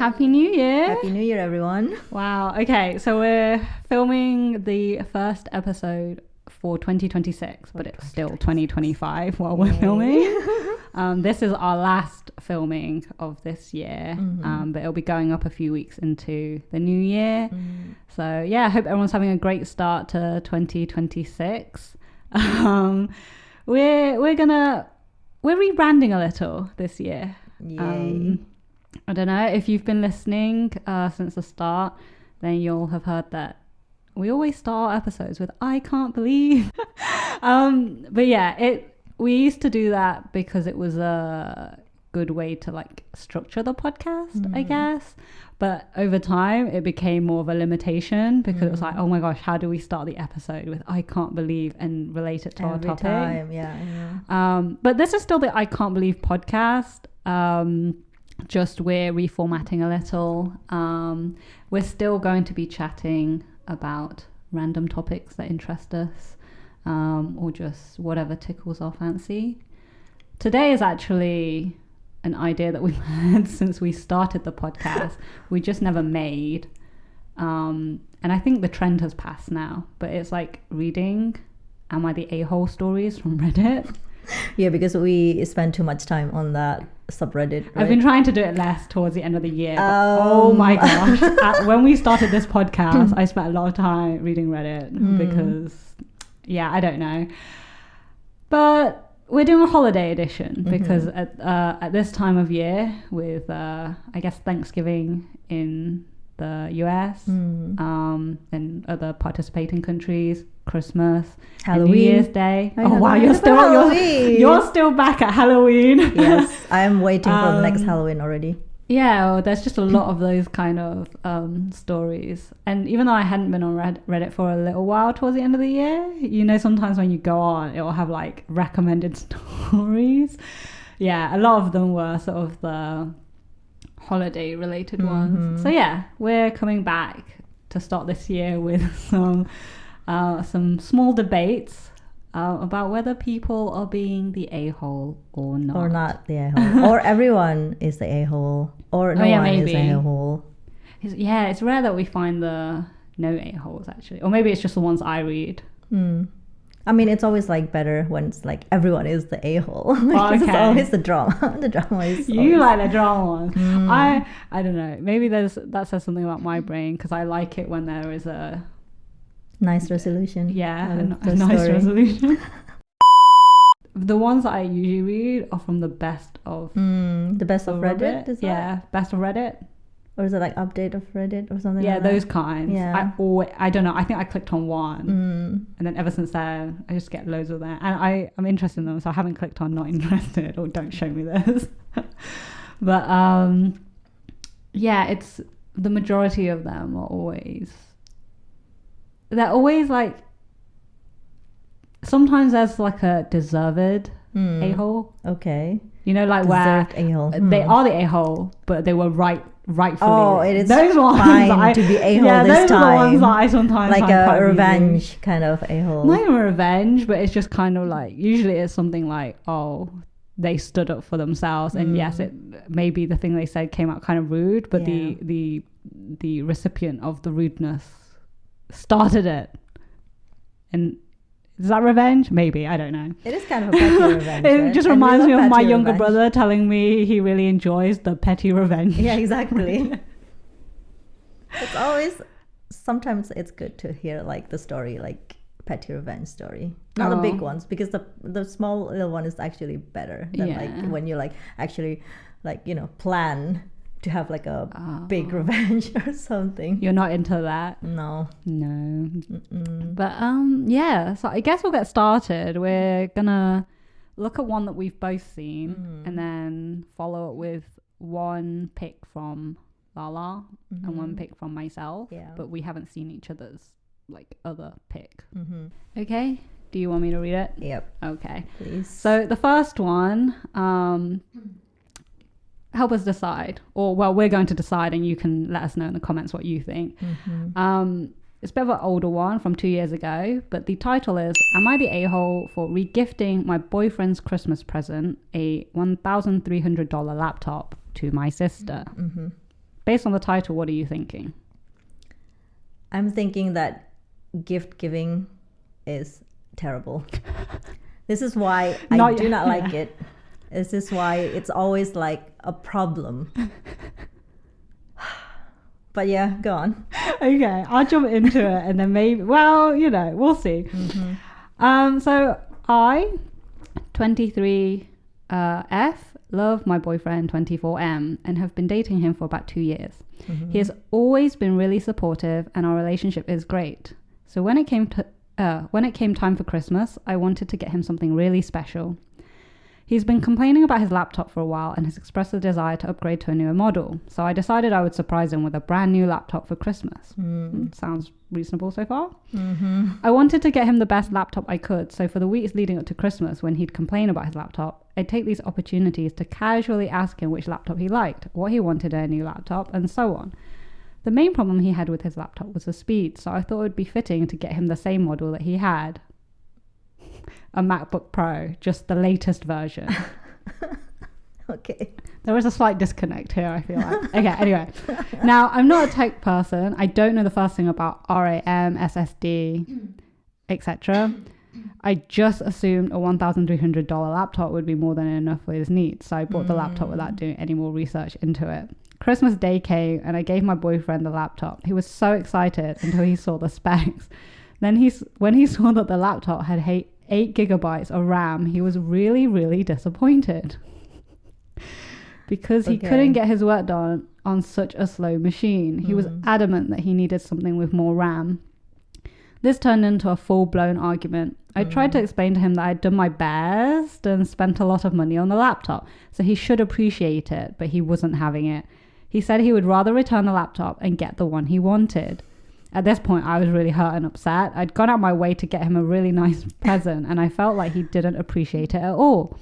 Happy New Year. Happy New Year, everyone. Wow. Okay, so we're filming the first episode for 2026, but it's still 2025 while we're filming. This is our last filming of this year, but it'll be going up a few weeks into the new year. So yeah, I hope everyone's having a great start to 2026. We're rebranding a little this year. Yay. I don't know if you've been listening since the start, then you'll have heard that we always start our episodes with "I can't believe." But yeah, we used to do that because it was a good way to like structure the podcast, I guess. But over time, it became more of a limitation because it was like, oh my gosh, how do we start the episode with "I can't believe" and relate it to our topic? Time. Yeah. But this is still the "I can't believe" podcast. Just we're reformatting a little. We're still going to be chatting about random topics that interest us, or just whatever tickles our fancy. Today is actually an idea that we've had since we started the podcast. We just never made, and I think the trend has passed now, but it's like reading "Am I the A-hole" stories from Reddit. Yeah, because we spend too much time on that subreddit. Right? I've been trying to do it less towards the end of the year. Oh my gosh. When we started this podcast, I spent a lot of time reading Reddit because, yeah, I don't know. But we're doing a holiday edition because at this time of year with, I guess, Thanksgiving in the US and other participating countries, Christmas, Halloween, and New Year's Day. Oh wow, you're still back at Halloween. Yes, I'm waiting for the next Halloween already. Yeah, well, there's just a lot of those kind of stories. And even though I hadn't been on Reddit for a little while towards the end of the year, you know, sometimes when you go on, it will have like recommended stories. Yeah, a lot of them were sort of the holiday related ones. So yeah, we're coming back to start this year with some small debates about whether people are being the a-hole or not. Or not the a-hole. Or everyone is the a-hole. Or no one is the a-hole. It's rare that we find the no a-holes actually. Or maybe it's just the ones I read. I mean, it's always like better when it's like everyone is the a-hole. It's always the drama. The drama is you like the drama ones. I don't know. Maybe that says something about my brain because I like it when there is a nice resolution. Yeah, a nice resolution. The ones that I usually read are from the best of Reddit. Is that? Yeah, best of Reddit. Or is it like update of Reddit or something? Yeah, like those that? kinds. Yeah. I don't know. I think I clicked on one, and then ever since then, I just get loads of them, and I'm interested in them, so I haven't clicked on not interested or don't show me this. But yeah, it's the majority of them are always. They're always like. Sometimes there's like a deserved a-hole. Okay. You know, like deserved where a-hole. They are the a-hole, but they were rightfully. Oh, it is those ones fine to be a-hole this time. Those are the ones that I sometimes like find a revenge kind of a-hole. Not even revenge, but it's just kind of like usually it's something like, oh, they stood up for themselves, and yes, it maybe the thing they said came out kind of rude, but the recipient of the rudeness started it. And is that revenge? Maybe, I don't know. It is kind of a petty revenge. It just reminds me of my younger brother telling me he really enjoys the petty revenge. Yeah, exactly. It's always, sometimes it's good to hear like the story, like petty revenge story. Not the big ones, because the small little one is actually better than like when you like actually like, you know, plan to have like a big revenge or something. You're not into that? No. But yeah, so I guess we'll get started. We're gonna look at one that we've both seen and then follow it with one pick from Lala and one pick from myself, but we haven't seen each other's like other pick. Okay, do you want me to read it? Yep. Okay, please. So the first one, help us decide, or well, we're going to decide and you can let us know in the comments what you think. It's a bit of an older one from 2 years ago, but the title is, Am I the a-hole for regifting my boyfriend's Christmas present, a $1,300 laptop, to my sister? based on the title, what are you thinking? I'm thinking that gift giving is terrible. This is why I do not like it. This is why it's always like a problem. But yeah, go on. Okay, I'll jump into it and then maybe, well, you know, we'll see. So I, 23 F, love my boyfriend 24M and have been dating him for about 2 years. He has always been really supportive and our relationship is great. So when it came time for Christmas, I wanted to get him something really special. He's been complaining about his laptop for a while and has expressed a desire to upgrade to a newer model. So I decided I would surprise him with a brand new laptop for Christmas. Sounds reasonable so far. I wanted to get him the best laptop I could. So for the weeks leading up to Christmas, when he'd complain about his laptop, I'd take these opportunities to casually ask him which laptop he liked, what he wanted in a new laptop, and so on. The main problem he had with his laptop was the speed, so I thought it would be fitting to get him the same model that he had. A MacBook Pro, just the latest version. Okay. There is a slight disconnect here, I feel like. Okay, anyway. Now, I'm not a tech person. I don't know the first thing about RAM, SSD, etc. I just assumed a $1,300 laptop would be more than enough for his needs, so I bought the laptop without doing any more research into it. Christmas Day came and I gave my boyfriend the laptop. He was so excited until he saw the specs. Then when he saw that the laptop had 8 gigabytes of RAM, he was really, really disappointed because he couldn't get his work done on such a slow machine. He was adamant that he needed something with more RAM. This turned into a full-blown argument. I tried to explain to him that I'd done my best and spent a lot of money on the laptop, so he should appreciate it, but he wasn't having it. He said he would rather return the laptop and get the one he wanted. At this point, I was really hurt and upset. I'd gone out my way to get him a really nice present, and I felt like he didn't appreciate it at all.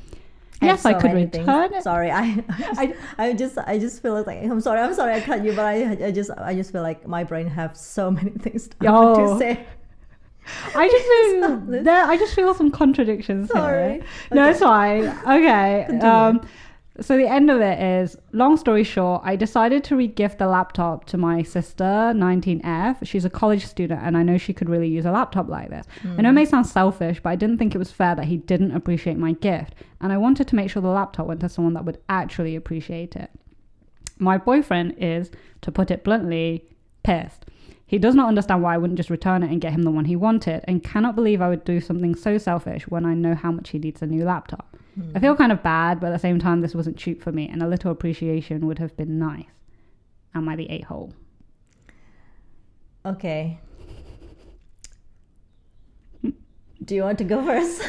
Yes, I could return it. Sorry, I just feel like I'm sorry I cut you, but I just feel like my brain have so many things to say. I just feel some contradictions here. No, it's fine. Okay. So the end of it is, long story short, I decided to re-gift the laptop to my sister, 19F. She's a college student and I know she could really use a laptop like this. I know it may sound selfish, but I didn't think it was fair that he didn't appreciate my gift. And I wanted to make sure the laptop went to someone that would actually appreciate it. My boyfriend is, to put it bluntly, pissed. He does not understand why I wouldn't just return it and get him the one he wanted, and cannot believe I would do something so selfish when I know how much he needs a new laptop. I feel kind of bad, but at the same time, this wasn't cheap for me, and a little appreciation would have been nice. Am I the a-hole? Okay. Do you want to go first?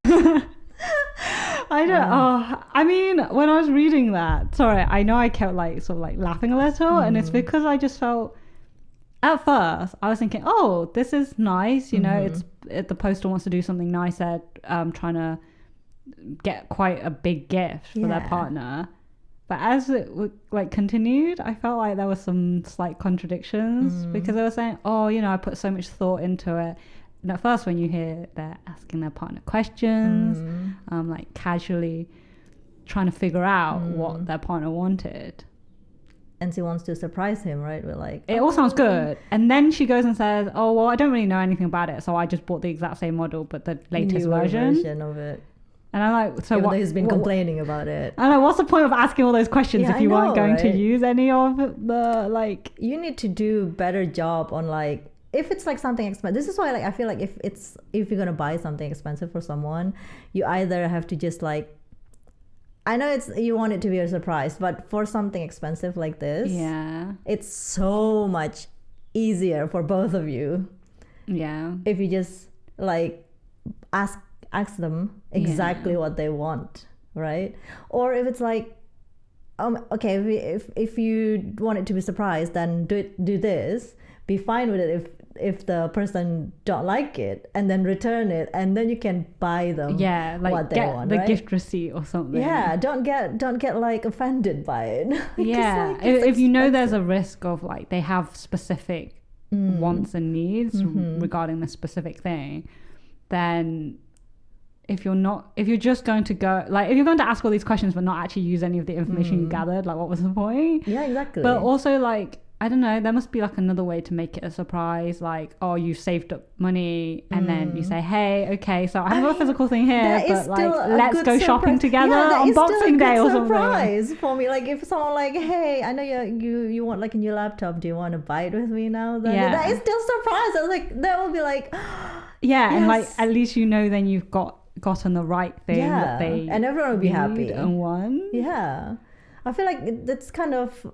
I don't. I mean, when I was reading that, sorry, I know I kept laughing a little, and it's because I just felt. At first, I was thinking, "Oh, this is nice." You know, the poster wants to do something nice. They're trying to get quite a big gift for their partner. But as it continued, I felt like there were some slight contradictions because they were saying, "Oh, you know, I put so much thought into it." And at first, when you hear they're asking their partner questions, casually trying to figure out what their partner wanted. And she wants to surprise him, right? We're like, it all sounds good. And then she goes and says, "Oh, well, I don't really know anything about it, so I just bought the exact same model, but the latest version of it." And I'm like, so what? He's been complaining about it. I'm like, what's the point of asking all those questions if you weren't going to use any of the You need to do better job on if it's something expensive. This is why I feel like if you're gonna buy something expensive for someone, you either have to just I know you want it to be a surprise, but for something expensive like this, it's so much easier for both of you. Yeah. If you just ask them exactly what they want, right? Or if it's okay, if you want it to be surprised, then do this. Be fine with it if the person don't like it, and then return it, and then you can buy them what they want, the gift receipt or something. Yeah, don't get offended by it. Yeah, if you know there's a risk of they have specific wants and needs regarding the specific thing, then if you're just going to go, like, if you're going to ask all these questions but not actually use any of the information you gathered, like, what was the point? Yeah, exactly. But also, like, I don't know, there must be like another way to make it a surprise, like, oh, you saved up money and then you say, hey, okay, so I have a physical thing here, but like, let's go shopping together on Boxing Day or something. Surprise for me, like, if someone like, hey, I know you want like a new laptop, do you want to buy it with me now? Then that is still surprise. I was like, that would be like, yeah, and like, at least then you've gotten the right thing that they and everyone will be happy and won. Yeah, I feel like that's kind of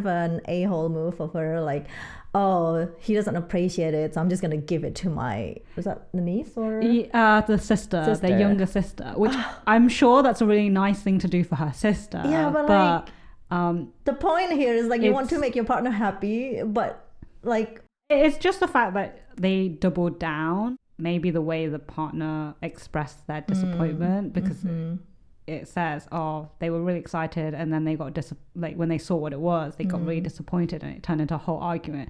an a-hole move of her, like, oh, he doesn't appreciate it, so I'm just gonna give it to was that the niece or the sister, the younger sister, which I'm sure that's a really nice thing to do for her sister. Yeah, but like, the point here is like, you want to make your partner happy, but like, it's just the fact that they doubled down, maybe the way the partner expressed their disappointment, because it says, oh, they were really excited and then they got like, when they saw what it was, they got really disappointed and it turned into a whole argument.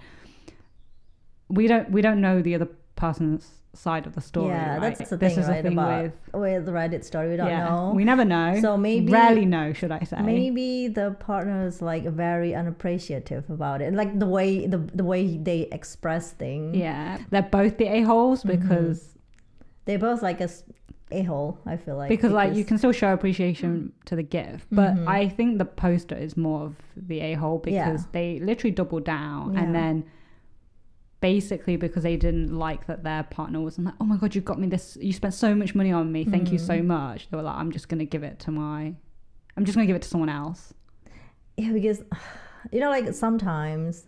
We don't know the other person's side of the story. Yeah, right? that's the this thing, is right? The thing with the Reddit story, we don't know. We never know. So maybe rarely know, should I say? Maybe the partner is like very unappreciative about it, like the way they express things. Yeah, they're both the a-holes because they both like a-hole, I feel like, because like, you can still show appreciation to the gift, but I think the poster is more of the a-hole because they literally doubled down and then basically because they didn't like that their partner wasn't like, oh my god, you got me this, you spent so much money on me, thank you so much. They were like, I'm just gonna give it to someone else. Yeah, because like, sometimes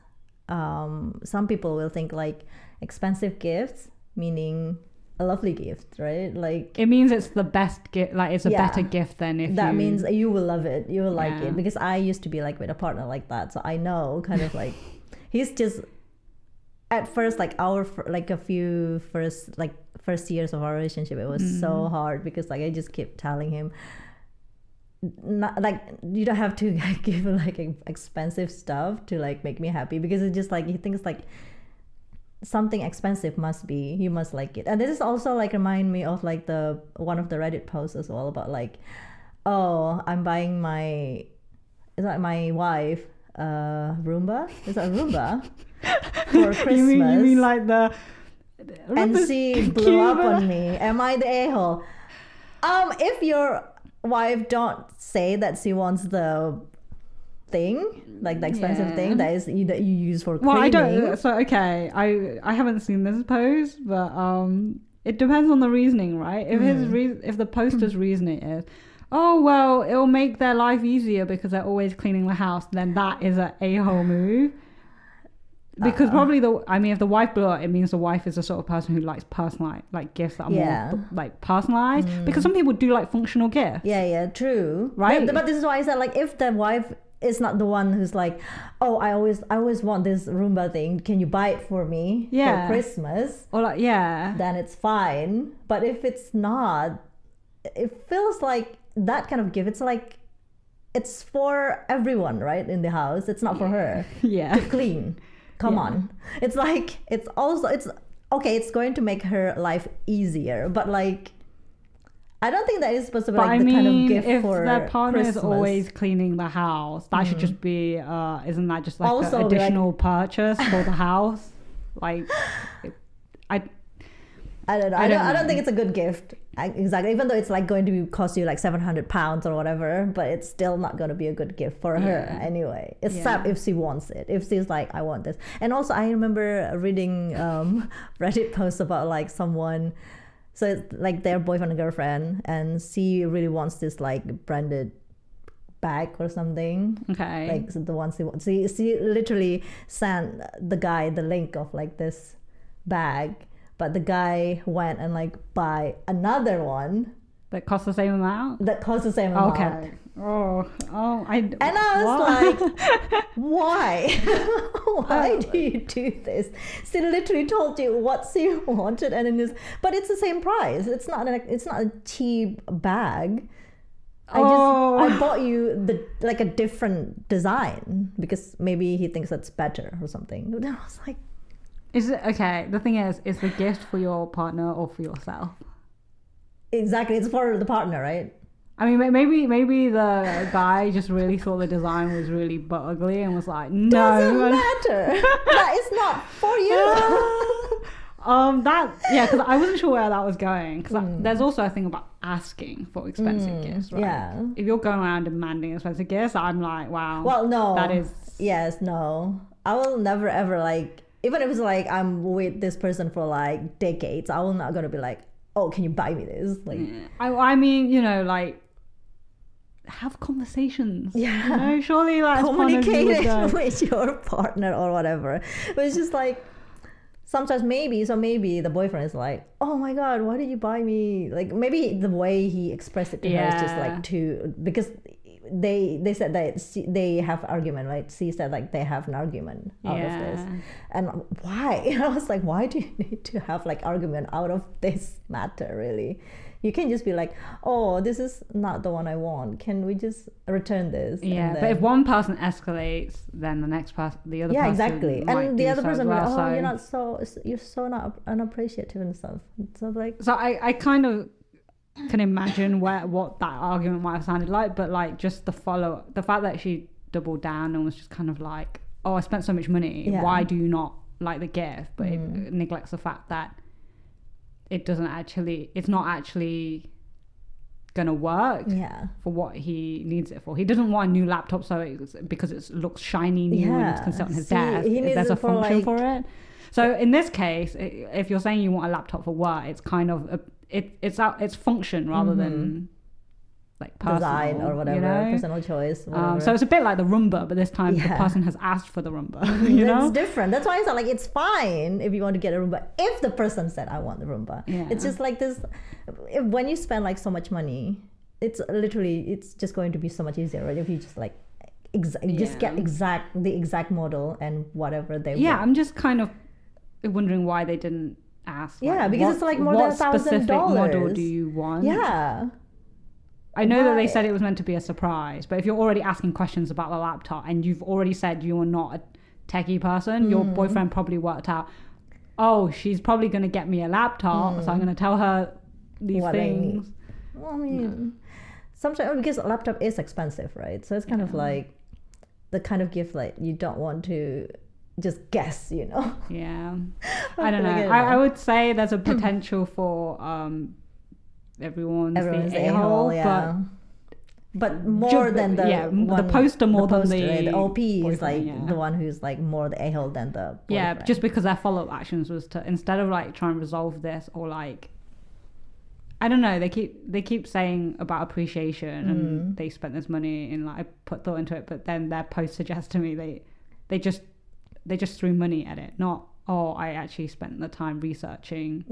some people will think like expensive gifts meaning a lovely gift, right? Like, it means it's the best gift, like, it's a better gift than if that means you will love it, you will like it, because I used to be like with a partner like that, so I know kind of like he's just at first, like, first years of our relationship, it was so hard because like I just kept telling him, not like, you don't have to give like expensive stuff to like make me happy, because it's just like he thinks like something expensive you must like it. And this is also like remind me of like one of the Reddit posts as well about like, oh, I'm buying my wife Roomba. Is that a Roomba? For Christmas. You mean like the and she blew up on me. Am I the a-hole? If your wife don't say that she wants the thing, like the expensive thing that you use for cleaning. Well, I don't. So okay, I haven't seen this post, but it depends on the reasoning, right? If if the poster's reasoning is, oh well, it'll make their life easier because they're always cleaning the house, then that is an a-hole move. Because probably if the wife blew up, it means the wife is the sort of person who likes personalized, like gifts that are more like personalized. Because some people do like functional gifts. Yeah, true. Right. But this is why I said, like, if the wife is not the one who's like, oh, I always want this Roomba thing, can you buy it for me for Christmas? Or like, then it's fine. But if it's not, it feels like that kind of gift, it's like, it's for everyone, right, in the house. It's not for her to clean. Come on. It's like, it's okay, it's going to make her life easier, but like, I don't think that is supposed to be like the kind of gift for Christmas. If their partner is always cleaning the house, that should just be, isn't that just like also an additional purchase for the house? Like, I don't know. I don't think it's a good gift. Exactly. Even though it's like going to cost you like £700 or whatever, but it's still not going to be a good gift for her anyway. Except if she wants it. If she's like, I want this. And also, I remember reading Reddit posts about like someone. So it's like their boyfriend and girlfriend, and she really wants this like branded bag or something. Okay. Like the ones she wants. She literally sent the guy the link of like this bag. But the guy went and like buy another one that costs the same amount. Okay. Oh, and I was like, why? Why do you do this? She literally told you what she wanted, and then but it's the same price. It's not a cheap bag. I bought you a different design because maybe he thinks that's better or something. And I was like, is it okay? The thing is the gift for your partner or for yourself? Exactly, it's for the partner, right? I mean, maybe the guy just really thought the design was really butt ugly and was like, no. Doesn't matter. That is not for you. Because I wasn't sure where that was going. Because there's also a thing about asking for expensive gifts, right? Yeah. If you're going around demanding expensive gifts, I'm like, wow. Well, no. That is. Yes, no. I will never ever like, even if it's like I'm with this person for like decades, I will not gonna be like, oh, can you buy me this? Like, I mean, you know, like, have conversations. Yeah. You know, surely like communicate it with your partner or whatever. But it's just like, sometimes maybe the boyfriend is like, oh my god, why did you buy me? Like, maybe the way he expressed it to her is just like because they said that they have argument, right? She said like they have an argument out of this. And why? I was like, why do you need to have like argument out of this matter, really? You can just be like, oh, this is not the one I want. Can we just return this? Yeah, but if one person escalates, then the next person, the other person, exactly, and the other person will be like, oh, so you're so not unappreciative and stuff. So like, so I kind of can imagine what that argument might have sounded like, but like just the fact that she doubled down and was just kind of like, oh, I spent so much money. Yeah. Why do you not like the gift? But it neglects the fact that it's not actually gonna work for what he needs it for. He doesn't want a new laptop because it looks shiny new and can sit on his desk. There's a function for it. So in this case, if you're saying you want a laptop for work, it's kind of it's function rather than like personal, design or whatever, personal choice. So it's a bit like the Roomba, but this time the person has asked for the Roomba. You know, it's different. That's why it's not like it's fine if you want to get a Roomba if the person said I want the Roomba. It's just like this. When you spend like so much money, it's just going to be so much easier, right? If you just like just get the exact model and whatever they want. I'm just kind of wondering why they didn't ask. Like, because it's like more than $1,000. What specific model do you want? Yeah. I know that they said it was meant to be a surprise, but if you're already asking questions about the laptop and you've already said you are not a techie person, your boyfriend probably worked out, oh, she's probably going to get me a laptop, so I'm going to tell her these things. Well, I mean, sometimes, because a laptop is expensive, right? So it's kind of like the kind of gift like you don't want to just guess, you know? Yeah. I don't know. I would say there's a potential for everyone's the a-hole, but more than the poster more than the OP is like the one who's like more the a-hole than the boyfriend. Just because their follow-up actions was to, instead of like trying to resolve this, or like, I don't know, they keep saying about appreciation and they spent this money and like I put thought into it, but then their post suggests to me they just threw money at it, not, oh, I actually spent the time researching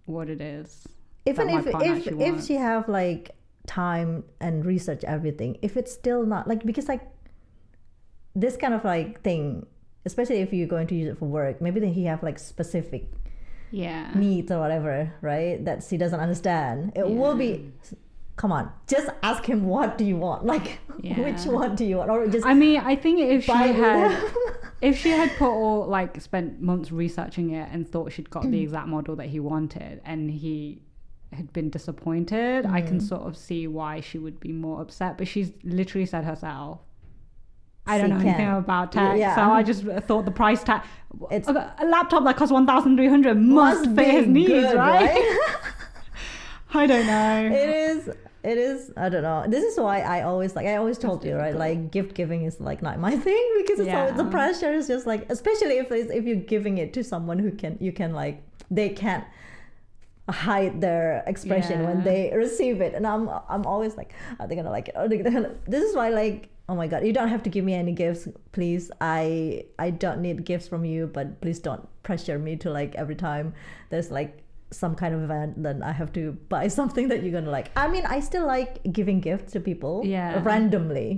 what it is. Even if she have like time and research everything, if it's still not like, because like this kind of like thing, especially if you're going to use it for work, maybe then he have like specific needs or whatever, right, that she doesn't understand. It will be, come on, just ask him, what do you want? Like, which one do you want? Or just, I mean, I think if she had spent months researching it and thought she'd got the exact model that he wanted and he had been disappointed, I can sort of see why she would be more upset. But she's literally said herself, I don't know anything about tech, so I just thought the price tag, a laptop that costs 1,300 must fit his needs, good, right? I don't know. It is. I don't know. This is why I always told you, right? Like, gift giving is like not my thing, because it's always, the pressure is just like, especially if you're giving it to someone who they can't hide their expression when they receive it, and I'm always like, are they gonna like it? This is why, like, oh my god, you don't have to give me any gifts, please. I don't need gifts from you, but please don't pressure me to like every time there's like some kind of event, then I have to buy something that you're gonna like. I mean, I still like giving gifts to people randomly.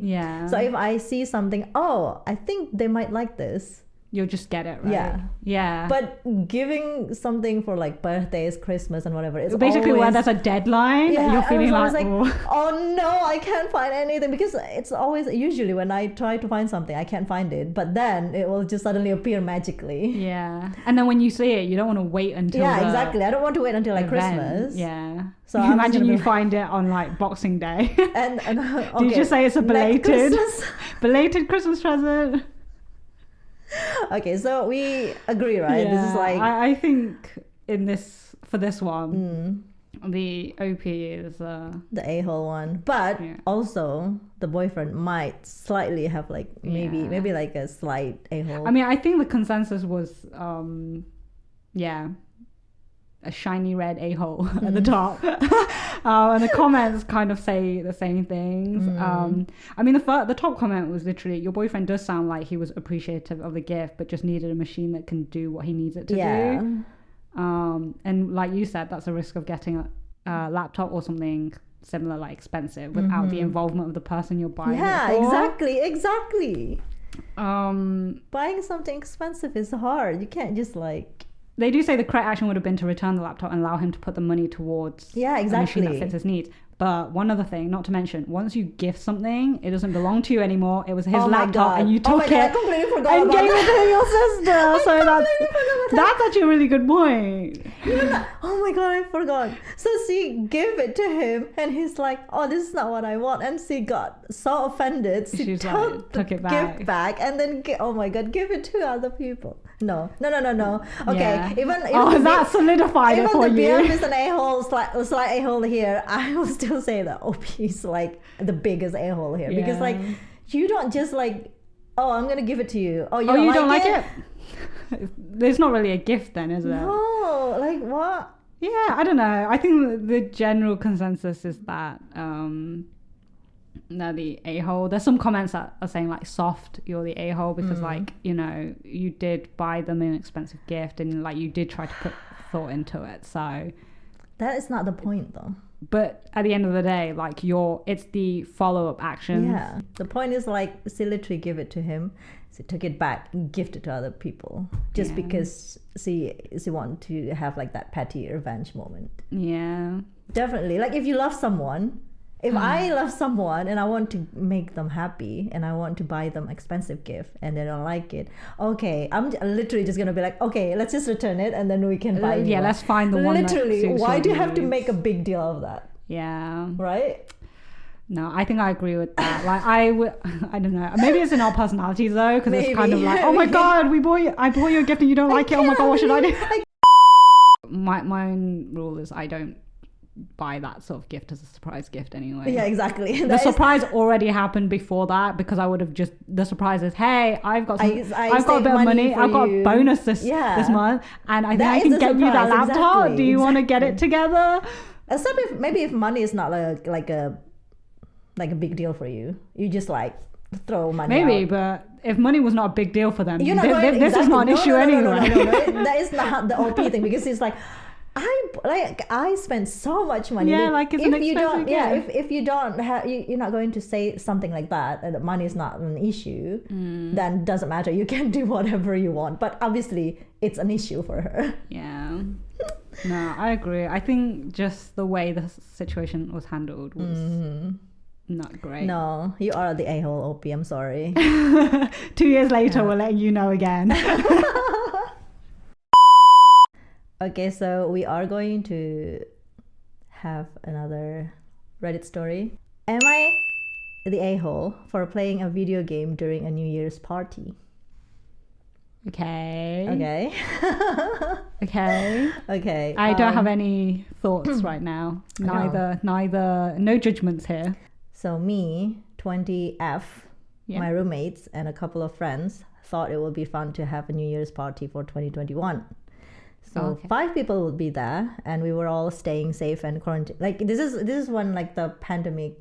So if I see something, oh, I think they might like this, you'll just get it, right? Yeah. Yeah. But giving something for like birthdays, Christmas, and whatever, it's basically always, where there's a deadline, yeah, you're feeling I was like, oh no, I can't find anything, because it's always usually when I try to find something, I can't find it, but then it will just suddenly appear magically. yeah. And then when you see it, you don't want to wait until exactly. I don't want to wait until like Christmas. Yeah. So you imagine you find it on like Boxing Day. and okay, Did you say it's a belated Christmas present? Okay, so we agree, right? Yeah, This is like I think for this one, the OP is the a-hole one, but also the boyfriend might slightly have like maybe like a slight a-hole. I mean, I think the consensus was a shiny red a-hole at the top. And the comments kind of say the same things. I mean, the top comment was literally, your boyfriend does sound like he was appreciative of the gift, but just needed a machine that can do what he needs it to do. And like you said, that's a risk of getting a laptop or something similar, like expensive, without the involvement of the person you're buying it for. Exactly. Buying something expensive is hard. You can't just like... They do say the correct action would have been to return the laptop and allow him to put the money towards a machine that fits his needs. But one other thing, not to mention, once you gift something, it doesn't belong to you anymore. It was his laptop and you took it I completely forgot and about gave that. it to your sister. So that's actually a really good point. Oh my god, I forgot. So she gave it to him and he's like, oh, this is not what I want. And she got so offended. She took it back. Gift back and then, oh my god, give it to other people. No. Okay, Yeah. even that solidified it for you. Even the BF is an a-hole, slight a-hole here, I will still say that OP is like the biggest a-hole here. Because like, you don't just like, oh, I'm gonna give it to you. Oh, you don't like it? It's not really a gift then, is it? No, like what? Yeah, I don't know. I think the general consensus is that the a-hole. There's some comments that are saying like soft, you're the a-hole because like, you know, you did buy them an expensive gift and like you did try to put thought into it. So that is not the point though. But at the end of the day, like it's the follow-up action. Yeah. The point is like she literally gave it to him. She took it back and gifted it to other people just because she wanted to have like that petty revenge moment. Yeah. Definitely. Like if you love someone, if I love someone and I want to make them happy and I want to buy them expensive gift and they don't like it, okay, I'm literally just gonna be like, okay, let's just return it and then we can buy it. Yeah, let's find the one. Literally, why do you have to make a big deal of that? Yeah. Right? No, I think I agree with that. Like I don't know. Maybe it's in our personalities though, because it's kind of like, oh my god, I bought you a gift and you don't like it. Oh my god, what should I do? My own rule is I don't buy that sort of gift as a surprise gift anyway. Yeah, exactly. The surprise already happened before that because I would have just, the surprise is, hey, I've got a bit of money, I've got a bonus this month and I think I can get you that laptop. Do you want to get it together? Except if money is not like a big deal for you, you just like throw money out. But if money was not a big deal for them, this is not an issue anyway. No. That is not the OP thing because it's like I spend so much money. Yeah, like it's an expensive gift. If you don't have, you're not going to say something like that, and that money is not an issue, then doesn't matter. You can do whatever you want. But obviously, it's an issue for her. Yeah. No, I agree. I think just the way the situation was handled was not great. No, you are the a-hole OP. I'm sorry. 2 years later, we're letting you know again. Okay, so we are going to have another Reddit story. Am I the a-hole for playing a video game during a New Year's party? Okay. I don't have any thoughts right now. Neither, no judgments here. So me, 20F, my roommates and a couple of friends thought it would be fun to have a New Year's party for 2021. So 5 people would be there, and we were all staying safe and quarantined. Like this is when like the pandemic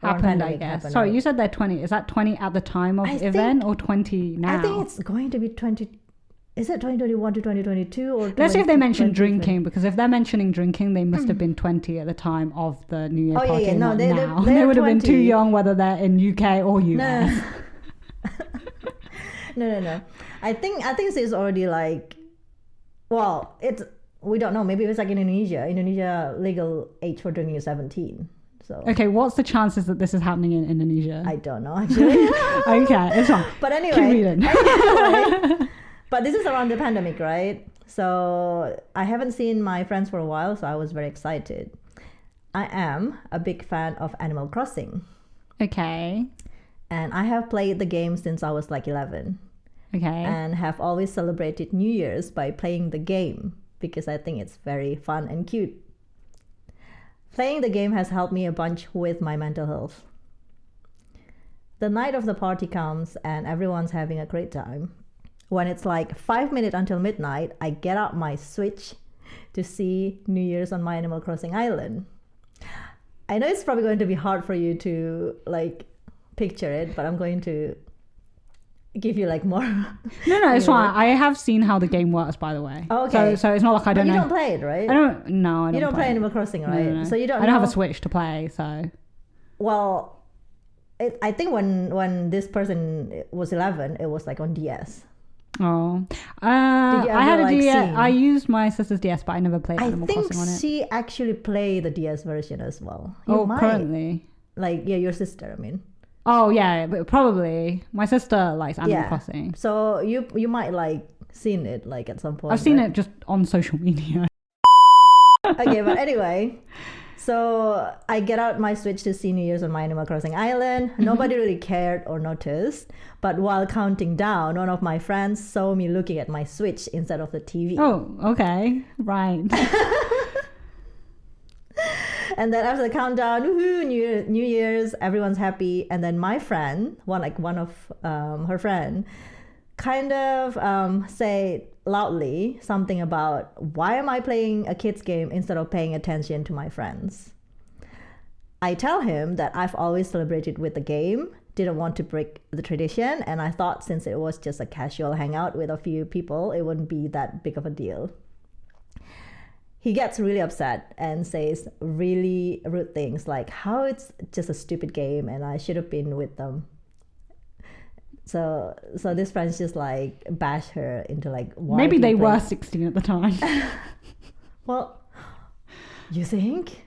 happened, I guess. Sorry, right? You said they're 20. Is that 20 at the time of event or 20 now? I think it's going to be 20. Is it 2021 to 2022 or? Let's see if they mention drinking, because if they're mentioning drinking, they must have been 20 at the time of the New Year party. Yeah, no, they would have been too young, whether they're in UK or US. No. I think she's already like, well, we don't know. Maybe it's like in Indonesia. Indonesia legal age for drinking is 17. So Okay, what's the chances that this is happening in Indonesia? I don't know actually. Okay, it's fine. But Keep anyway, reading. but this is around the pandemic, right? So I haven't seen my friends for a while, so I was very excited. I am a big fan of Animal Crossing. Okay. And I have played the game since I was like 11. Okay. And have always celebrated New Year's by playing the game because I think it's very fun and cute. Playing the game has helped me a bunch with my mental health. The night of the party comes and everyone's having a great time. When it's like 5 minutes until midnight, I get out my Switch to see New Year's on my Animal Crossing island. I know it's probably going to be hard for you to like picture it, but I'm going to give you like more. No, it's fine. I have seen how the game works, by the way. Oh, okay. So it's not like I don't know. You don't play it, right? I don't. No, I don't. You don't play Animal Crossing, right? No. So you don't. I don't have a Switch to play, so. Well, I think when this person was 11, it was like on DS. Oh, Did you ever, I had a like, DS. seen? I used my sister's DS, but I never played Animal Crossing on it. I think she actually played the DS version as well. You might. Currently. Like, yeah, your sister, I mean. Oh yeah, but probably my sister likes Animal Yeah. Crossing. So you might like seen it like at some point. I've seen right? it just on social media. Okay, but anyway, so I get out my Switch to see New Year's on my Animal Crossing island. Nobody really cared or noticed, but while counting down, one of my friends saw me looking at my Switch instead of the TV. Oh, okay, right. And then after the countdown, woohoo, New Year's, everyone's happy. And then my friend, one of her friend, kind of say loudly something about, why am I playing a kid's game instead of paying attention to my friends? I tell him that I've always celebrated with the game, didn't want to break the tradition, and I thought since it was just a casual hangout with a few people, it wouldn't be that big of a deal. He gets really upset and says really rude things like how it's just a stupid game and I should have been with them. So this friend's just like bash her into like, why Maybe do you they play? were 16 at the time. Well, you think?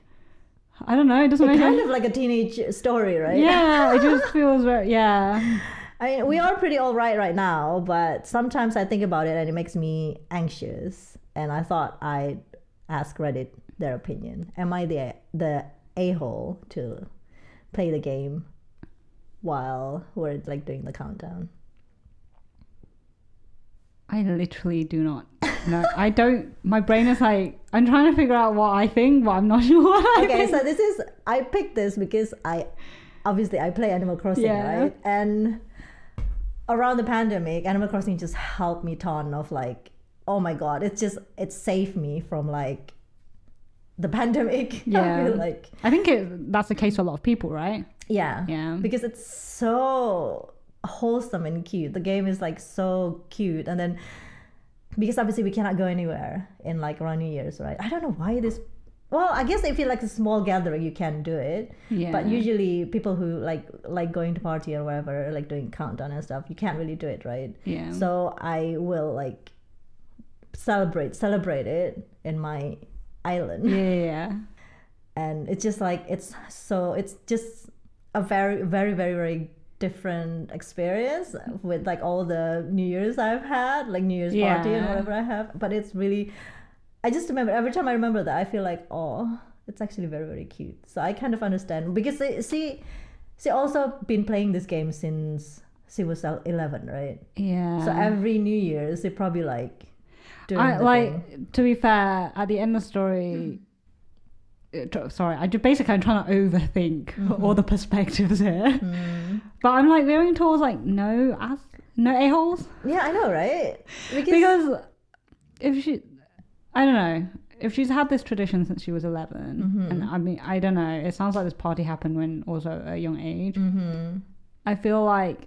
I don't know. It doesn't It's make kind of like a teenage story, right? Yeah, it just feels very. Yeah. I mean, we are pretty all right now, but sometimes I think about it and it makes me anxious. And I thought I'd ask Reddit their opinion. Am I the a-hole to play the game while we're like doing the countdown? I literally do not. No, I don't. My brain is like, I'm trying to figure out what I think, but I'm not sure what I think. Okay, so I picked this because I play Animal Crossing, Yeah. right? And around the pandemic, Animal Crossing just helped me ton of like, oh my god, it saved me from like the pandemic. Yeah. I feel like, I think that's the case for a lot of people, right? yeah, Yeah. because it's so wholesome and cute. The game is like so cute, and then because obviously we cannot go anywhere in like around New Year's, right? I don't know why this. Well, I guess if you like a small gathering, you can do it. Yeah. But usually people who like going to party or whatever, like doing countdown and stuff, you can't really do it, right? Yeah. So I will like celebrate it in my island. Yeah. And it's just like it's just a very, very, very, very different experience with like all the New Year's I've had, like New Year's party and Yeah. whatever I have. But it's really, I just remember every time I remember that, I feel like, oh, it's actually very, very cute. So I kind of understand because she also been playing this game since she was 11, right? Yeah. So every New Year's they probably like doing the thing. To be fair, at the end of the story, sorry, I'm trying to overthink all the perspectives here. But I'm like veering towards like no a-holes. Yeah, I know, right? Because if she, I don't know, if she's had this tradition since she was 11, and I mean, I don't know, it sounds like this party happened when also at a young age. I feel like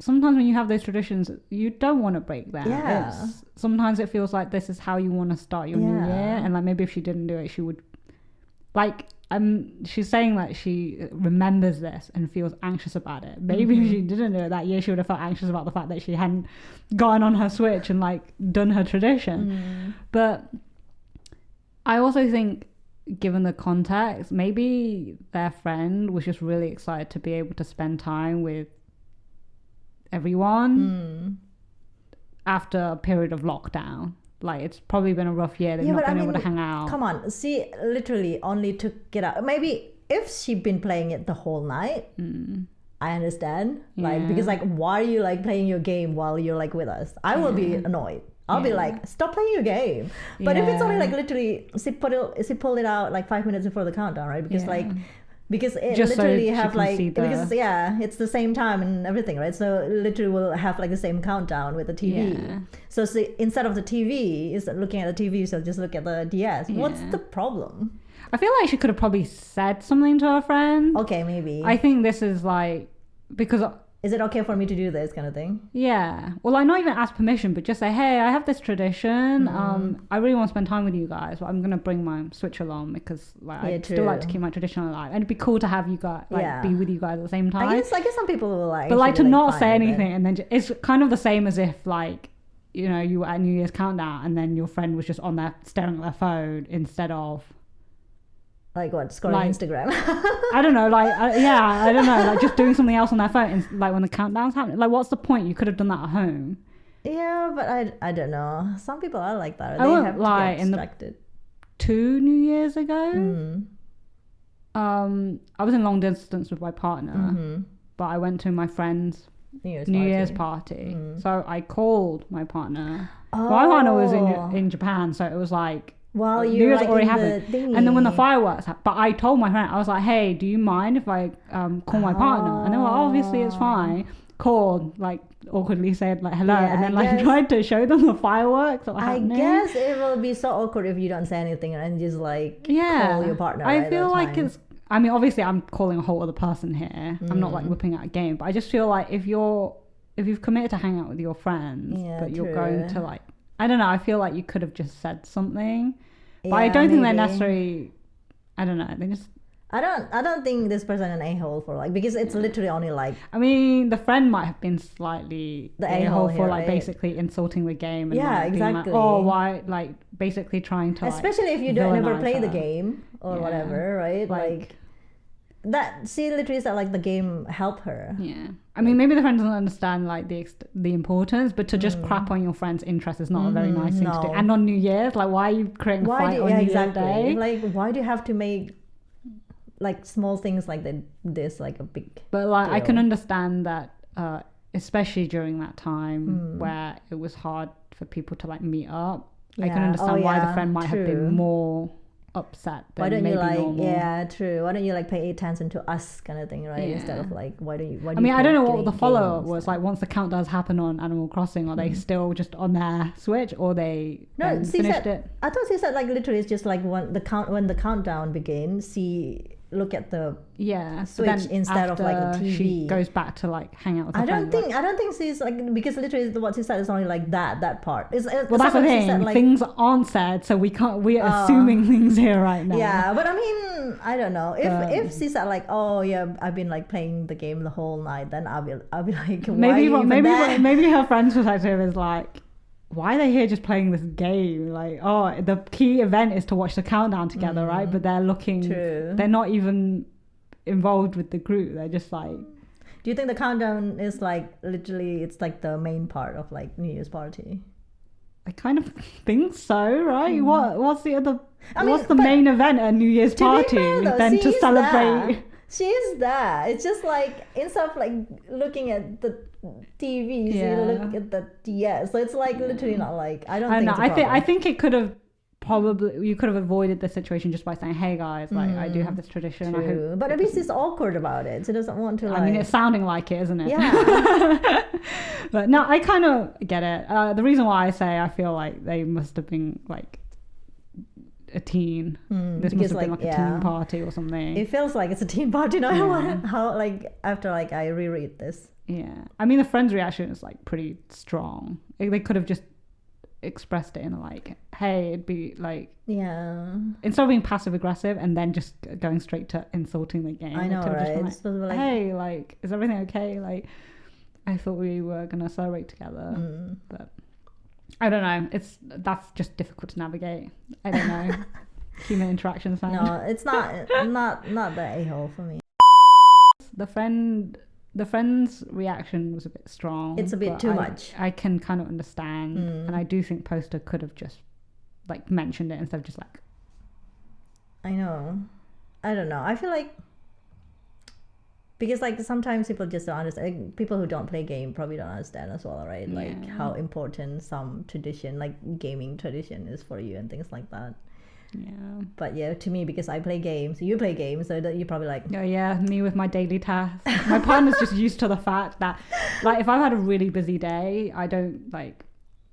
sometimes when you have those traditions, you don't want to break them. Yeah. Sometimes it feels like this is how you want to start your new year, and like maybe if she didn't do it, she would. Like, she's saying that she remembers this and feels anxious about it. Maybe if she didn't do it that year, she would have felt anxious about the fact that she hadn't gone on her Switch and like done her tradition. But I also think, given the context, maybe their friend was just really excited to be able to spend time with everyone after a period of lockdown. Like, it's probably been a rough year. They've not been able to hang out. Come on, she literally only took it out. Maybe if she'd been playing it the whole night, I understand. Like, because like, why are you like playing your game while you're like with us? I will be annoyed. I'll be like, stop playing your game. But if it's only like literally, she pulled it out like 5 minutes before the countdown, right? Because because it just literally so have like, because it's the same time and everything, right? So literally we'll have like the same countdown with the TV. So instead of the TV, is looking at the TV, so just look at the DS. What's the problem? I feel like she could have probably said something to her friend. Okay, maybe. I think this is like, because... Is it okay for me to do this kind of thing? Yeah. Well, I not even ask permission, but just say, hey, I have this tradition. I really want to spend time with you guys, but I'm going to bring my Switch along because like I still like to keep my tradition alive. And it'd be cool to have you guys, like, be with you guys at the same time. I guess some people will like... But like to not say anything and then it's kind of the same as if like, you know, you were at New Year's countdown and then your friend was just on there staring at their phone instead of... Like what, scrolling Instagram? I don't know, like, I don't know, like just doing something else on their phone, like when the countdown's happening. Like, what's the point? You could have done that at home. Yeah, but I don't know. Some people are like that. They have to get distracted. 2 New Years ago, I was in long distance with my partner, but I went to my friend's New Year's party. So I called my partner. My partner was in Japan, so it was like, well, you like already happened, and then when the fireworks happened, but I told my friend, I was like, "Hey, do you mind if I call my partner?" And they were like, "Obviously, it's fine." Called, like awkwardly said like hello, and then like tried to show them the fireworks that were happening. I guess it will be so awkward if you don't say anything and just like call your partner. I feel like it's. I mean, obviously, I'm calling a whole other person here. I'm not like whipping out a game, but I just feel like if you've committed to hang out with your friends, but you're going to like. I don't know. I feel like you could have just said something, but I don't think they're necessarily. I don't know. They just. I don't think this person an a-hole for like, because it's literally only like. I mean, the friend might have been slightly the a-hole for like basically insulting the game. And like exactly. Being like, oh, why? Like basically trying to. Especially if you don't never play the game or whatever, right? Like that. She literally said like the game helped her. Yeah. I mean, maybe the friend doesn't understand like the importance, but to just crap on your friend's interest is not a very nice thing to do. And on New Year's, like, why are you creating a fight on New Year's Day? Like, why do you have to make like small things like this like a big? But like, deal? I can understand that, especially during that time where it was hard for people to like meet up. I can understand why the friend might have been more upset than why don't maybe you like normal. True, why don't you like pay attention to us kind of thing, right? Instead of like why do you I mean, I don't know what the follow-up was like once the countdowns happen on Animal Crossing. Are they still just on their Switch, or they finished it? I thought she said like literally it's just like when the countdown begins, she look at the Switch instead of like a TV. She goes back to like hang out with her I don't think she's like, because literally what she said is only like that part. Well, that's the thing. Said, like, things aren't said, so we're assuming things here right now. Yeah, but I mean, I don't know. If she said like, oh yeah, I've been like playing the game the whole night, then I'll be like, maybe her friend's perspective is like, why are they here just playing this game? Like, oh, the key event is to watch the countdown together, right? But they're not even involved with the group. They're just like. Do you think the countdown is like literally, it's like the main part of like New Year's party? I kind of think so, right? What's the other? What's the main event at New Year's party than to celebrate? She is there. It's just like instead of like looking at the TV, you look at the DS. So it's like literally not like I think it could have you could have avoided the situation just by saying, "Hey guys, like I do have this tradition." True. I hope but at least she's awkward about it. She doesn't want to. Like... I mean, it's sounding like it, isn't it? Yeah. But no, I kind of get it. The reason why I say I feel like they must have been like a teen. This must have been like a teen party or something. It feels like it's a teen party now. How like after like I reread this. Yeah, I mean the friend's reaction is like pretty strong. They could have just expressed it in like, hey, it'd be like, Yeah. instead of being passive aggressive and then just going straight to insulting the game. I know, right? Just been like, hey, like, is everything okay? Like, I thought we were gonna celebrate together, but I don't know. That's just difficult to navigate. I don't know. Human interactions. No, it's not the a-hole for me. The friend's reaction was a bit strong. It's a bit too much. I can kind of understand, and I do think Poster could have just like mentioned it instead of just like. I know. I don't know. I feel like because like sometimes people just don't understand. Like, people who don't play game probably don't understand as well, right? Like how important some tradition, like gaming tradition, is for you and things like that. Yeah. But yeah, to me, because I play games, you play games, so that you're probably like, oh yeah, me with my daily tasks. My partner's just used to the fact that, like, if I've had a really busy day, I don't like,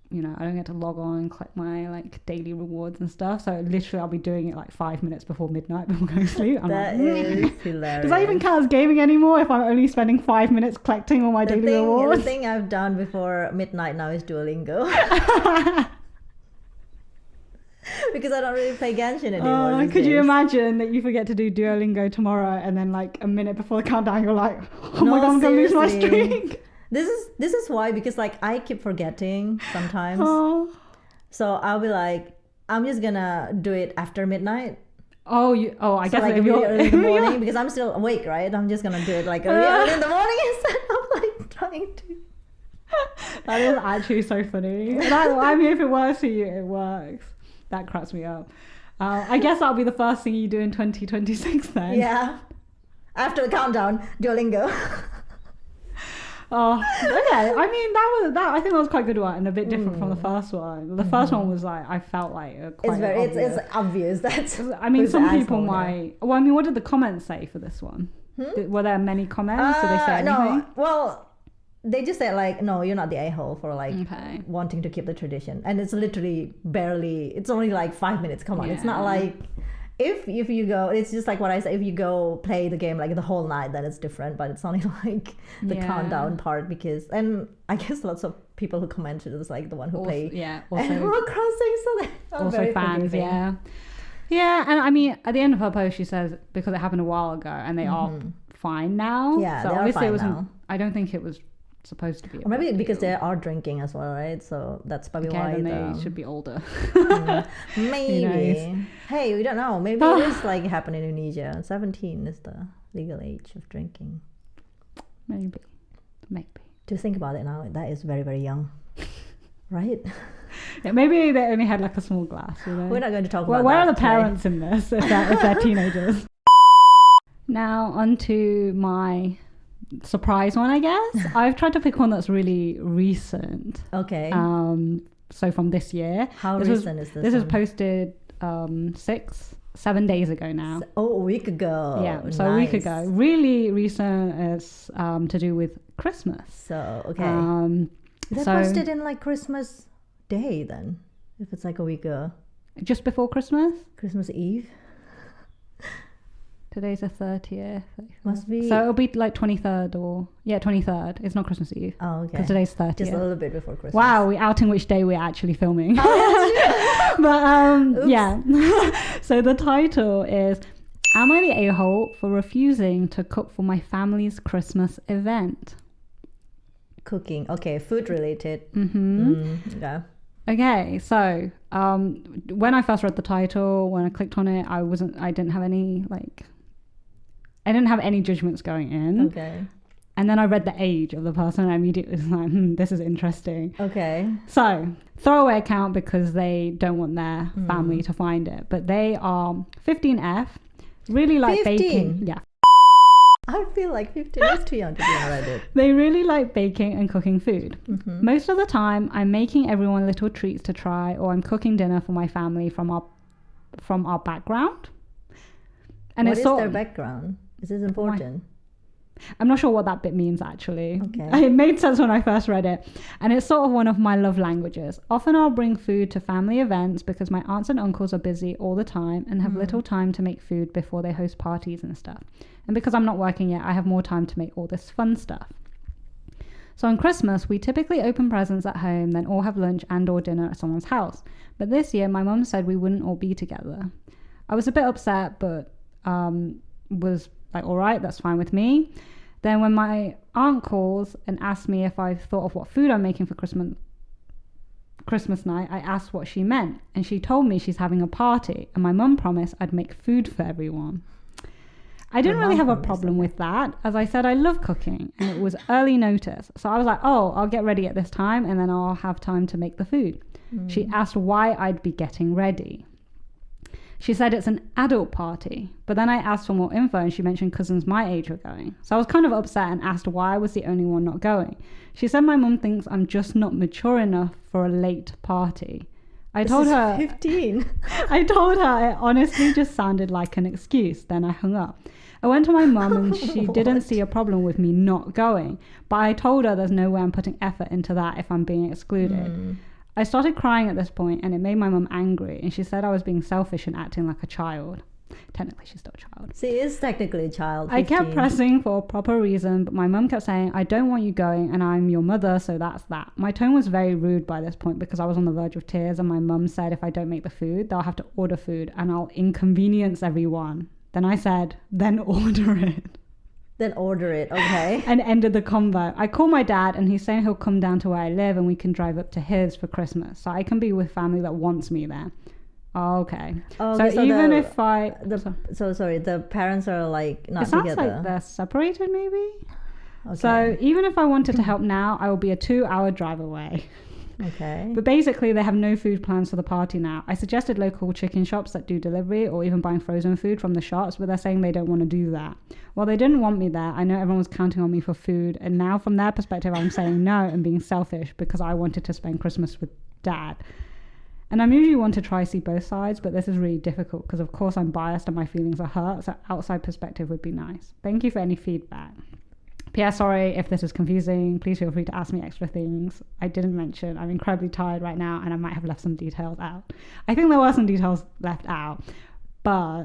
you know, I don't get to log on and collect my like daily rewards and stuff. So literally, I'll be doing it like 5 minutes before midnight before going to sleep. I'm that like, is hilarious. Does that even count as gaming anymore if I'm only spending 5 minutes collecting all my daily rewards? The thing I've done before midnight now is Duolingo. Because I don't really play Genshin anymore. Could you imagine that you forget to do Duolingo tomorrow and then like a minute before the countdown you're like, oh my god, I'm gonna lose my streak. This is why, because like I keep forgetting sometimes. So I'll be like, I'm just gonna do it after midnight. I guess like really early in the morning because I'm still awake, right? I'm just gonna do it like really early in the morning instead of like trying to. That is actually so funny. I mean, if it works for you, it works. That cracks me up. I guess that'll be the first thing you do in 2026 then. Yeah. After the countdown, Duolingo. Oh, okay. I mean, I think that was quite a good one and a bit different from the first one. The first one was like, I felt like quite obvious. It's obvious. That's. I mean, some people might. Well, I mean, what did the comments say for this one? Were there many comments? Did they say anything? No. Well, they just said like, no, you're not the a-hole for like wanting to keep the tradition, and it's literally barely. It's only like 5 minutes. Come on, it's not like. If you go, it's just like what I say. If you go play the game like the whole night, then it's different. But it's only like the countdown part because, and I guess lots of people who commented was like the one who play Animal Crossing, so they're also fans, forgiving. yeah. And I mean, at the end of her post, she says because it happened a while ago and they are fine now. Yeah, so they obviously are fine it wasn't. now. I don't think it was supposed to be. Or maybe because they are drinking as well, right? So that's probably why they should be older. Maybe. Hey, we don't know. Maybe it is like happening in Indonesia. 17 is the legal age of drinking. Maybe. To think about it now, that is very, very young, right? Yeah, maybe they only had like a small glass. You know? We're not going to talk about that. Where are the parents in this if they're teenagers? Now onto my surprise one, I guess. I've tried to pick one that's really recent. Okay. So from this year. How recent is this? This was posted 7 days ago now. A week ago. Yeah, so a week ago. Really recent. It's to do with Christmas. So okay. Is that posted in like Christmas Day then? If it's like a week ago. Just before Christmas? Christmas Eve. Today's the 30th. Must be. So it'll be like 23rd or... Yeah, 23rd. It's not Christmas Eve. Oh, okay. Because today's 30th. Just a little bit before Christmas. Wow, we're outing which day we're actually filming. Oh, but yeah. So the title is, Am I the a-hole for refusing to cook for my family's Christmas event? Cooking. Okay, food related. Yeah. Okay, so when I first read the title, when I clicked on it, I didn't have any judgments going in. Okay. And then I read the age of the person and I immediately was like, this is interesting. Okay. So, throwaway account because they don't want their family to find it. But they are 15F, really like 15? baking. Yeah. I feel like 15 is too young to be on Reddit. They really like baking and cooking food. Most of the time, I'm making everyone little treats to try, or I'm cooking dinner for my family from our background. And what is their background? Is this important? I'm not sure what that bit means actually. Okay. It made sense when I first read it. And it's sort of one of my love languages. Often I'll bring food to family events because my aunts and uncles are busy all the time and have little time to make food before they host parties and stuff. And because I'm not working yet, I have more time to make all this fun stuff. So on Christmas, we typically open presents at home, then all have lunch and or dinner at someone's house. But this year, my mum said we wouldn't all be together. I was a bit upset, but was like, all right, that's fine with me. Then when my aunt calls and asks me if I've thought of what food I'm making for Christmas night, I asked what she meant, and she told me she's having a party, and my mum promised I'd make food for everyone. I didn't really have a problem with that. As I said, I love cooking, and it was early notice. So I was like, oh, I'll get ready at this time, and then I'll have time to make the food. She asked why I'd be getting ready. She said it's an adult party, but then I asked for more info and she mentioned cousins my age were going. So I was kind of upset and asked why I was the only one not going. She said my mum thinks I'm just not mature enough for a late party. I told her 15. I told her it honestly just sounded like an excuse. Then I hung up. I went to my mum and she didn't see a problem with me not going, but I told her there's no way I'm putting effort into that if I'm being excluded. I started crying at this point and it made my mum angry, and she said I was being selfish and acting like a child. Technically, she's still a child. She is technically a child. 15. I kept pressing for a proper reason, but my mum kept saying, I don't want you going and I'm your mother, so that's that. My tone was very rude by this point because I was on the verge of tears, and my mum said if I don't make the food, they'll have to order food and I'll inconvenience everyone. Then I said, then order it. Then order it, okay. And ended the convo. I called my dad and he's saying he'll come down to where I live and we can drive up to his for Christmas. So I can be with family that wants me there. Oh, okay. So even if I... sorry, the parents are like not together. It sounds like they're separated maybe. Okay. So even if I wanted to help now, I will be a 2-hour drive away. Okay. But basically they have no food plans for the party now. I suggested local chicken shops that do delivery or even buying frozen food from the shops, but they're saying they don't want to do that. Well, they didn't want me there. I know everyone was counting on me for food, and now from their perspective I'm saying no and being selfish because I wanted to spend Christmas with dad. And I'm usually one to try see both sides, but this is really difficult because of course I'm biased and my feelings are hurt, so outside perspective would be nice. Thank you for any feedback. P.S. Sorry if this is confusing. Please feel free to ask me extra things I didn't mention. I'm incredibly tired right now and I might have left some details out. I think there were some details left out, but...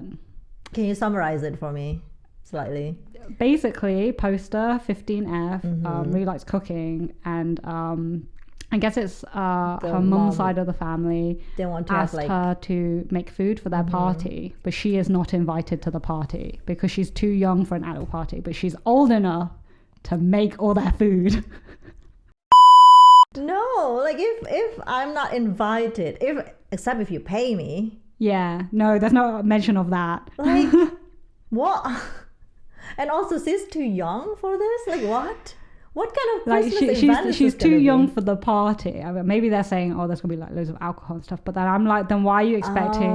Can you summarize it for me slightly? Basically, poster 15F really likes cooking, and I guess it's her mum's side of the family. They want to asked her to make food for their party, but she is not invited to the party because she's too young for an adult party, but she's old enough to make all their food. No, like if I'm not invited, except if you pay me. Yeah, no, there's no mention of that. Like, what? And also, she's too young for this? Like, what? What kind of Christmas event is she's this too young be? for the party. I mean, maybe they're saying, oh, there's gonna be like loads of alcohol and stuff. But then I'm like, then why are you expecting?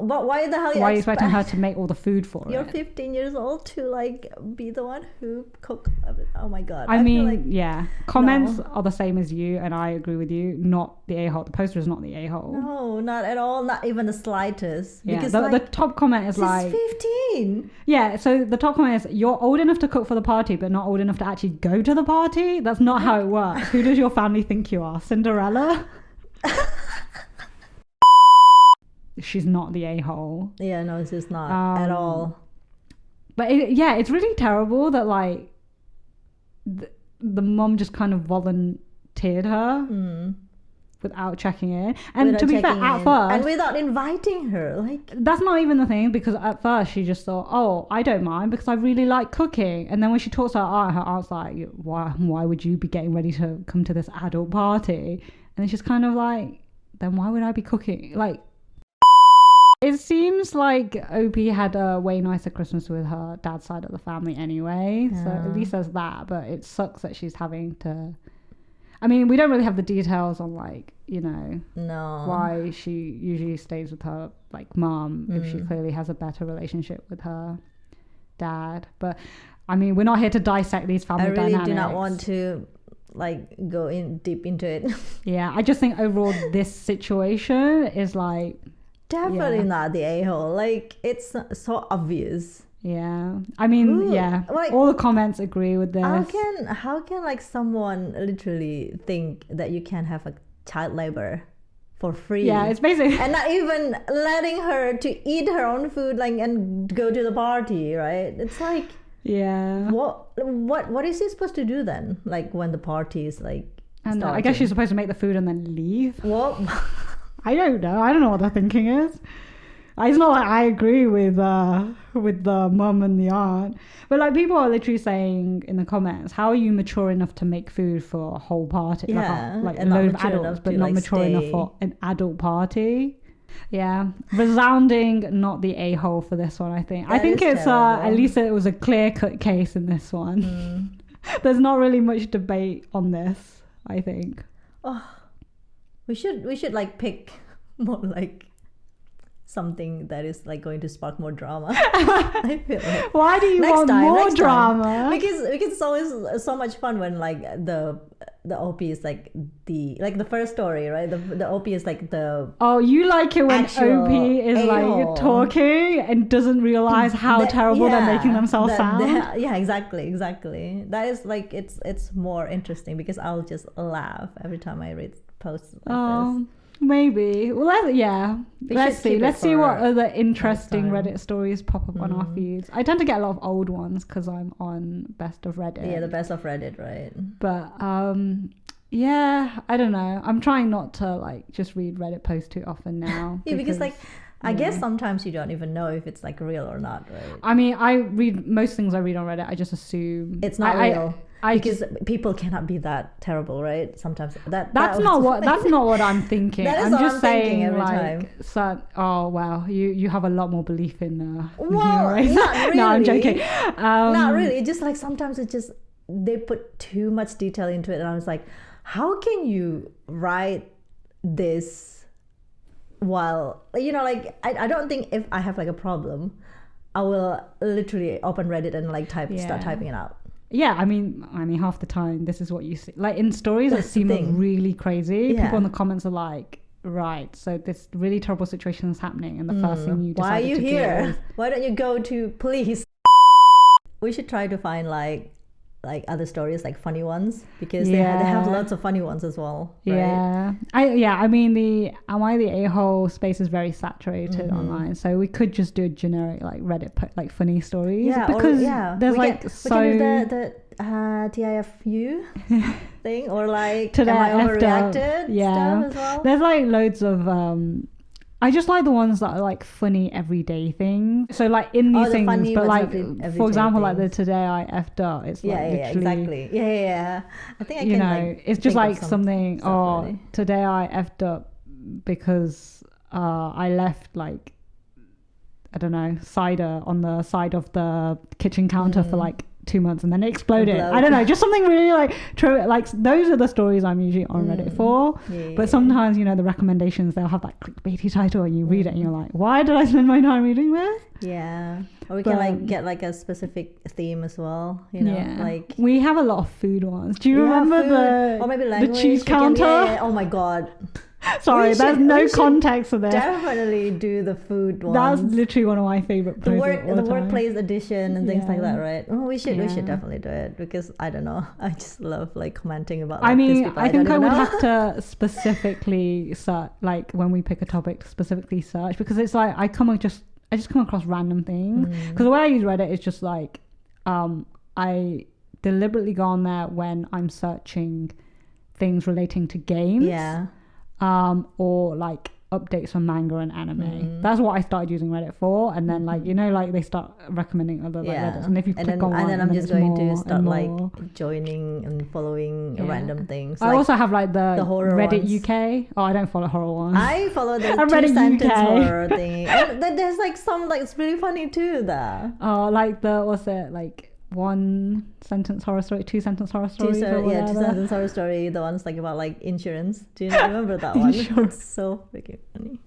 But why the hell? Why are you expecting her to make all the food for You're it? 15 years old to like be the one who cook. Oh my god! I mean, feel like, yeah. Comments are the same as you, and I agree with you. Not the a-hole. The poster is not the a-hole. No, not at all. Not even the slightest. Yeah. Because The top comment is she's like 15. Yeah. So the top comment is you're old enough to cook for the party, but not old enough to actually go to the party. That's not how it works. Who does your family think you are, Cinderella? She's not the a-hole. Yeah, no, she's not at all. But it's really terrible that like the mum just kind of volunteered her without checking in. And Without to be fair, at first, and without inviting her, like that's not even the thing, because at first she just thought, oh, I don't mind because I really like cooking. And then when she talks to her aunt's like, why would you be getting ready to come to this adult party? And then she's kind of like, then why would I be cooking? Like, it seems like OP had a way nicer Christmas with her dad's side of the family anyway. Yeah. So at least there's that, but it sucks that she's having to... I mean, we don't really have the details on like, you know, why she usually stays with her like mom if she clearly has a better relationship with her dad. But I mean, we're not here to dissect these family dynamics. I really do not want to like go in deep into it. Yeah, I just think overall this situation is like... Definitely not the a-hole. Like, it's so obvious. Yeah, I mean, like, all the comments agree with this. How can like someone literally think that you can have a child labor for free? Yeah, it's basically and not even letting her to eat her own food, like, and go to the party, right? It's like, Yeah. What is he supposed to do then? Like when the party is like And I guess she's supposed to make the food and then leave. What? I don't know. I don't know what their thinking is. It's not like I agree with the mum and the aunt, but like people are literally saying in the comments, how are you mature enough to make food for a whole party? Yeah, like a and not load of mature adults, enough but to, not like, mature enough stay. for an adult party. Yeah, resounding not the a-hole for this one. I think That is it's terrible. at least it was a clear-cut case in this one. There's not really much debate on this, I think. Oh, we should like pick more like something that is like going to spark more drama. I feel like Why do you want more next time. drama? Because it's always so much fun when like the OP is like the first story, right? The OP is like the Oh, you like it when actual OP is a-hole. like talking and doesn't realize how terrible they're making themselves sound. Yeah, exactly. That is like it's more interesting because I'll just laugh every time I read posts like this. Maybe. Well, let's see. keep it Let's see for what other interesting time. Reddit stories pop up on our feeds. I tend to get a lot of old ones because I'm on Best of Reddit. Yeah, the best of Reddit, right? But yeah, I don't know. I'm trying not to like just read Reddit posts too often now. Yeah, because like I guess sometimes you don't even know if it's like real or not, right? I mean, I read most things I read on Reddit. I just assume It's not real. Because just, people cannot be that terrible, right? Sometimes that's not what I'm thinking. That is I'm what just I'm saying thinking every like time. So, oh wow, you have a lot more belief in Well, race. not really. No, I'm joking. Not really. It's just like sometimes it's just they put too much detail into it, and I was like, how can you write this while like I don't think if I have like a problem, I will literally open Reddit and like start typing it out. Yeah, I mean, half the time this is what you see. Like in stories that That's the seem thing. really crazy. Yeah. People in the comments are like, right, so this really terrible situation is happening, and the first thing you Why are decided you to here? do is Why don't you go to police? We should try to find like other stories, like funny ones, because they have lots of funny ones as well, right? I mean am I the a-hole space is very saturated online, so we could just do a generic like Reddit like funny stories, because there's we can do the TIFU thing, or like today am I I overreacted stuff as well. There's like loads of I just like the ones that are like funny everyday things. So like in these things, but like for example, like the today I effed up. It's like literally, exactly. Yeah. I think I can. Like, it's just like something. Oh, really. Today I effed up because I left like I don't know cider on the side of the kitchen counter for like 2 months and then it exploded. I don't know, just something really like true. Like those are the stories I'm usually on Reddit for. But sometimes the recommendations, they'll have that clickbaity title and you read it and you're like, why did I spend my time reading this? Yeah. Or we can like get like a specific theme as well. Like we have a lot of food ones. Do you remember or maybe language, the cheese counter? Oh my god. Sorry, there's no context for this. Definitely do the food ones. That's literally one of my favorite the workplace edition and things like that, right? Oh, we should definitely do it, because I don't know, I just love like commenting about like, I mean, this I think I would have to specifically search, like when we pick a topic, specifically search, because it's like I just come across random things, because the way I use Reddit is just like I deliberately go on there when I'm searching things relating to games, or like updates on manga and anime. That's what I started using Reddit for, and then like like they start recommending other like Reddits, and if you click on one, and then I'm just going to start like joining and following random things. I also have like the horror Reddit ones. UK. Oh, I don't follow horror ones. I follow the Reddit 2-sentence UK. horror thing. And then there's like some like it's really funny too there. Oh, like the what's it like 1-sentence horror story, 2-sentence horror story. 2-sentence horror story. The ones like about like insurance. Do you remember that one? Sure. It's so freaking funny.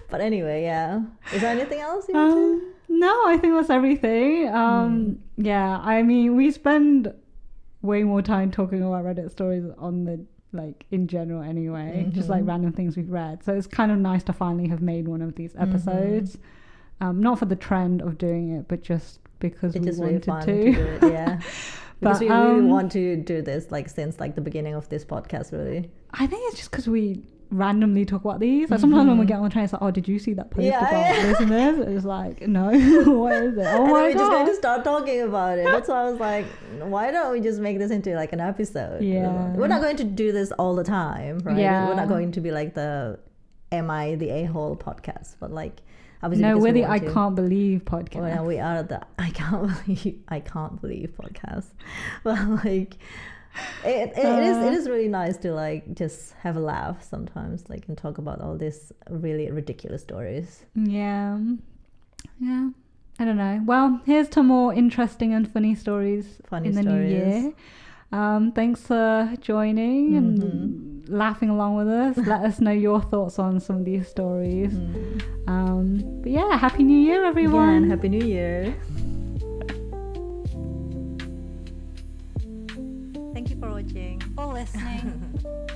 But anyway, is there anything else you want to? No, I think that's everything. Yeah, I mean, we spend way more time talking about Reddit stories on the like in general anyway, just like random things we've read. So it's kind of nice to finally have made one of these episodes. Not for the trend of doing it, but just because we wanted really fun to. Do it, because we really want to do this like since like the beginning of this podcast, really. I think it's just because we randomly talk about these. Like sometimes when we get on the train, it's like, oh, did you see that post about this and this? It's like, no. What is it? Oh and my we're god, just going to start talking about it. That's why I was like, why don't we just make this into like an episode? Yeah. We're not going to do this all the time, right? Yeah. We're not going to be like the Am I the A-hole podcast, but like obviously no, because we're we the want I to. can't believe podcast. Well, we are the I can't believe podcast. But like it is really nice to like just have a laugh sometimes, like, and talk about all these really ridiculous stories. Yeah. I don't know. Well, here's to more interesting and funny stories in the new year. Thanks for joining and laughing along with us. Let us know your thoughts on some of these stories. But yeah, Happy New Year, everyone. Again, Happy New Year. Thank you for watching For listening.